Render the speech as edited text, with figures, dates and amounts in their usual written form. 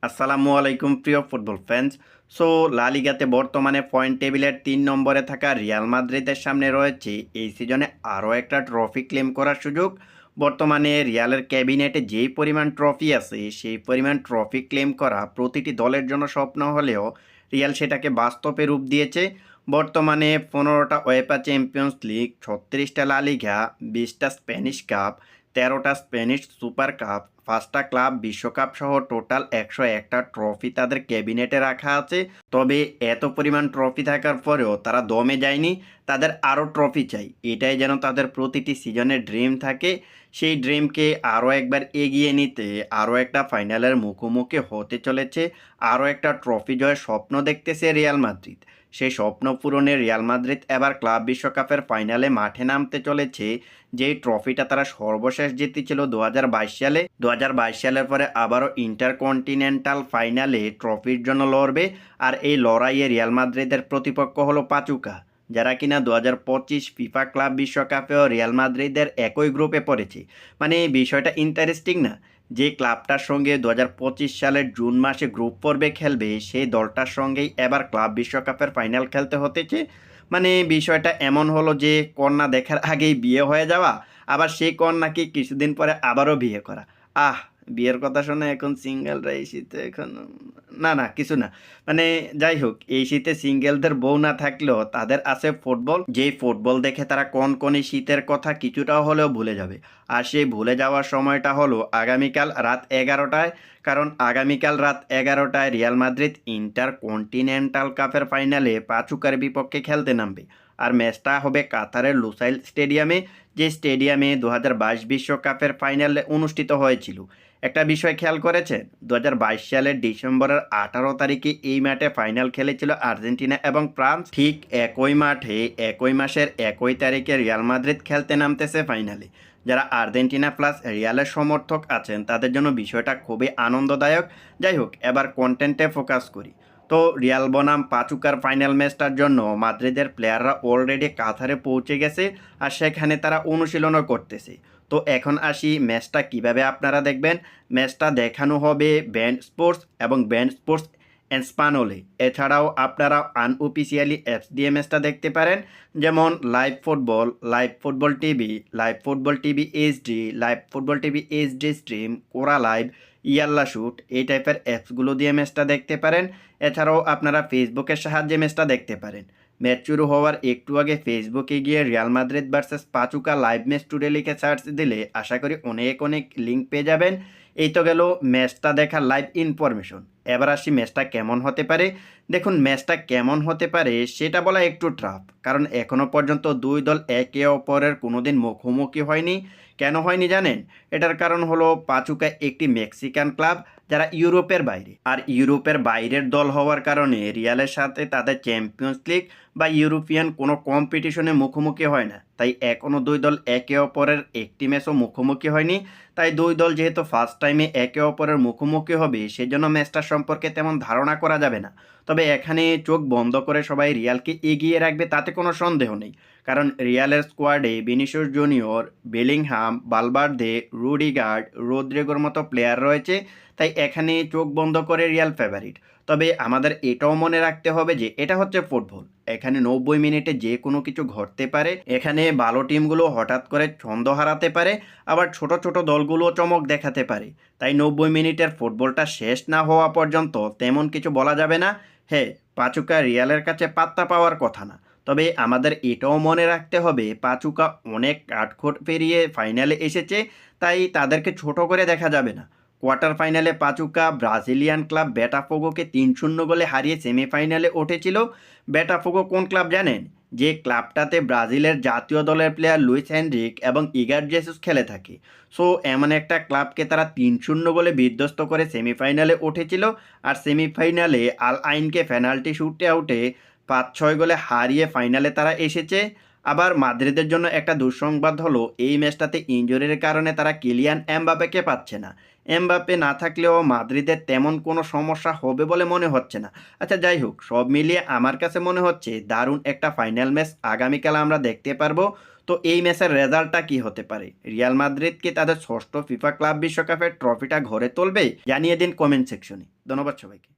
আসসালামু আলাইকুম প্রিয় ফুটবল ফ্যান্স। সো লা লিগাতে বর্তমানে পয়েন্ট টেবিলের ৩ নম্বরে থাকা রিয়াল মাদ্রিদের সামনে রয়েছে এই সিজনে আরও একটা ট্রফি ক্লেম করার সুযোগ। বর্তমানে রিয়ালের ক্যাবিনেটে যেই পরিমাণ ট্রফি আছে সেই পরিমাণ ট্রফি ক্লেম করা প্রতিটি দলের জন্য স্বপ্ন হলেও রিয়াল সেটাকে বাস্তবে রূপ দিয়েছে। বর্তমানে ১৫টা ওয়েফা চ্যাম্পিয়ন্স লিগ, ৩৬টা লা লিগা, ২০টা স্প্যানিশ কাপ, ১৩টা স্প্যানিশ সুপার কাপ, ৫টা ক্লাব বিশ্বকাপ সহ টোটাল ১০১টা ট্রফি তাদের ক্যাবিনেটে রাখা আছে। তবে এত পরিমাণ ট্রফি থাকার পরেও তারা দমে যায়নি, তাদের আরও ট্রফি চাই। এটাই যেন তাদের প্রতিটি সিজনের ড্রিম থাকে। সেই ড্রিমকে আরও একবার এগিয়ে নিতে আরও একটা ফাইনালের মুখোমুখি হতে চলেছে, আরও একটা ট্রফি জয়ের স্বপ্ন দেখতেছে রিয়াল মাদ্রিদ। সেই স্বপ্ন পূরণে রিয়াল মাদ্রিদ এবার ক্লাব বিশ্বকাপের ফাইনালে মাঠে নামতে চলেছে। যেই ট্রফিটা তারা সর্বশেষ জিতেছিল ২০২২ সালে, ২০২২ সালের পরে আবারও ইন্টারকন্টিনেন্টাল ফাইনালে ট্রফির জন্য লড়বে। আর এই লড়াইয়ে রিয়াল মাদ্রিদের প্রতিপক্ষ হলো পাচুকা, যারা কিনা ২০২৫ ফিফা ক্লাব বিশ্বকাপেও রিয়াল মাদ্রিদের একই গ্রুপে পড়েছে। মানে এই বিষয়টা ইন্টারেস্টিং না? যে ক্লাবটার সঙ্গে ২০২৫ সালের জুন মাসে গ্রুপ পর্বে খেলবে সেই দলটার সঙ্গেই এবার ক্লাব বিশ্বকাপের ফাইনাল খেলতে হতেছে। মানে বিষয়টা এমন হলো যে কন্যা দেখার আগেই বিয়ে হয়ে যাওয়া, আবার সেই কন্যাকে কিছুদিন পরে আবারও বিয়ে করা। আহ! বিয়ের কথা শুনে এখন সিঙ্গেলরা এই শীতে এখন না, না কিছু না। মানে যাই হোক, এই শীতে সিঙ্গেলদের বউ না থাকলেও তাদের আছে ফুটবল। যেই ফুটবল দেখে তারা কনকনে শীতের কথা কিছুটাও হলেও ভুলে যাবে। আর সেই ভুলে যাওয়ার সময়টা হলো আগামীকাল রাত ১১টায়। কারণ আগামীকাল রাত ১১টায় রিয়াল মাদ্রিদ ইন্টারকন্টিনেন্টাল কাপের ফাইনালে পাচুকার বিপক্ষে খেলতে নামবে। আর ম্যাচটা হবে কাতারের লুসাইল স্টেডিয়ামে, যে স্টেডিয়ামে ২০২২ বিশ্বকাপের ফাইনালে অনুষ্ঠিত হয়েছিল। একটা বিষয় খেয়াল করেছেন, ২০২২ সালের ডিসেম্বরের ১৮ তারিখে এই মাঠে ফাইনাল খেলেছিল আর্জেন্টিনা এবং ফ্রান্স। ঠিক একই মাঠে একই মাসের ১ তারিখে রিয়াল মাদ্রিদ খেলতে নামতেছে ফাইনালে। যারা আর্জেন্টিনা প্লাস রিয়ালের সমর্থক আছেন তাদের জন্য বিষয়টা খুবই আনন্দদায়ক। যাই হোক, এবার কন্টেন্টে ফোকাস করি। তো রিয়াল বনাম পাচুকার ফাইনাল ম্যাচটার জন্য মাদ্রিদের প্লেয়াররা অলরেডি কাতারে পৌঁছে গেছে, আর সেখানে তারা অনুশীলনও করতেছে। তো এখন আসি ম্যাচটা কিভাবে আপনারা দেখবেন। ম্যাচটা দেখানো হবে ব্যান্ড স্পোর্টস এবং ব্যান্ড স্পোর্টস এসপানোলে। এছাড়াও আপনারা আনঅফিসিয়ালি অ্যাপস দিয়ে ম্যাচটা দেখতে পারেন, যেমন live football TV, live football TV HD, live football TV HD stream, কোরা লাইভ, ইয়াল্লা শুট, এই টাইপের অ্যাপসগুলো দিয়ে ম্যাচটা দেখতে পারেন। এছাড়াও আপনারা ফেসবুকের সাহায্যে ম্যাচটা দেখতে পারেন। ম্যাচ শুরু হওয়ার একটু আগে ফেসবুকে গিয়ে Real Madrid versus পাচুকা live match today লিখে সার্চ দিলে আশা করি অনেক অনেক লিঙ্ক পেয়ে যাবেন। এই তো গেল ম্যাচটা দেখার লাইভ ইনফরমেশন। এবার আসি ম্যাচটা কেমন হতে পারে। দেখুন, ম্যাচটা কেমন হতে পারে সেটা বলা একটু টাফ, কারণ এখনও পর্যন্ত দুই দল একে অপরের কোনোদিন মুখোমুখি হয়নি। কেন হয়নি জানেন? এটার কারণ হলো পাচুকা একটি মেক্সিকান ক্লাব যারা ইউরোপের বাইরে, আর ইউরোপের বাইরের দল হওয়ার কারণে রিয়ালের সাথে তাদের চ্যাম্পিয়ন্স লিগ বা ইউরোপিয়ান কোনো কম্পিটিশনে মুখোমুখি হয় না। তাই এখনও দুই দল একে অপরের একটি ম্যাচও মুখোমুখি হয়নি। তাই দুই দল যেহেতু ফার্স্ট টাইমে একে অপরের মুখোমুখি হবে, সেজন্য ম্যাচটা সম্পর্কে তেমন ধারণা করা যাবে না। তবে এখানে চোখ বন্ধ করে সবাই রিয়ালকে এগিয়ে রাখবে তাতে কোনো সন্দেহ নেই। কারণ রিয়ালের স্কোয়াডে ভিনিসিয়াস জুনিয়র, বেলিংহাম, ভালভার্দে, রুডিগার্ড, রদ্রিগোর মতো প্লেয়ার রয়েছে। তাই এখানে চোখ বন্ধ করে রিয়াল ফেভারিট। তবে আমাদের এটাও মনে রাখতে হবে যে এটা হচ্ছে ফুটবল, এখানে ৯০ মিনিটে যে কোনো কিছু ঘটতে পারে। এখানে ভালো টিমগুলো হঠাৎ করে ছন্দ হারাতে পারে, আবার ছোট ছোট দলগুলো চমক দেখাতে পারে। তাই ৯০ মিনিটের ফুটবলটা শেষ না হওয়া পর্যন্ত তেমন কিছু বলা যাবে না। হ্যাঁ, পাচুকা রিয়ালের কাছে পাত্তা পাওয়ার কথা না। তবে আমাদের এটাও মনে রাখতে হবে পাচুকা অনেক কাঠখোট পেরিয়ে ফাইনালে এসেছে, তাই তাদেরকে ছোট করে দেখা যাবে না। কোয়ার্টার ফাইনালে পাচুকা ব্রাজিলিয়ান ক্লাব বেটাফোগোকে ৩-০ গোলে হারিয়ে সেমিফাইনালে উঠেছিল। বেটাফোগো কোন ক্লাব জানেন? যে ক্লাবটাতে ব্রাজিলের জাতীয় দলের প্লেয়ার লুইস হেনরিক এবং ইগার জেসুস খেলে থাকে। সো এমন একটা ক্লাবকে তারা ৩-০ গোলে বিধ্বস্ত করে সেমিফাইনালে উঠেছিল। আর সেমিফাইনালে আল আইনকে পেনাল্টি শুটে আউটে ৫-৬ গোলে হারিয়ে ফাইনালে তারা এসেছে। আবার মাদ্রিদের জন্য একটা দুঃসংবাদ হলো এই ম্যাচটাতে ইনজুরির কারণে তারা কিলিয়ান এমবাপ্পেকে পাচ্ছে না। এমবাপ্পে না থাকলেও মাদ্রিদের তেমন কোনো সমস্যা হবে বলে মনে হচ্ছে না। আচ্ছা যাই হোক, সব মিলিয়ে আমার কাছে মনে হচ্ছে দারুণ একটা ফাইনাল ম্যাচ আগামীকাল আমরা দেখতে পারবো। তো এই ম্যাচের রেজাল্টটা কি হতে পারে? রিয়াল মাদ্রিদ কি তাদের ষষ্ঠ ফিফা ক্লাব বিশ্বকাপের ট্রফিটা ঘরে তুলবে? জানিয়ে দিন কমেন্ট সেকশনে। ধন্যবাদ সবাইকে।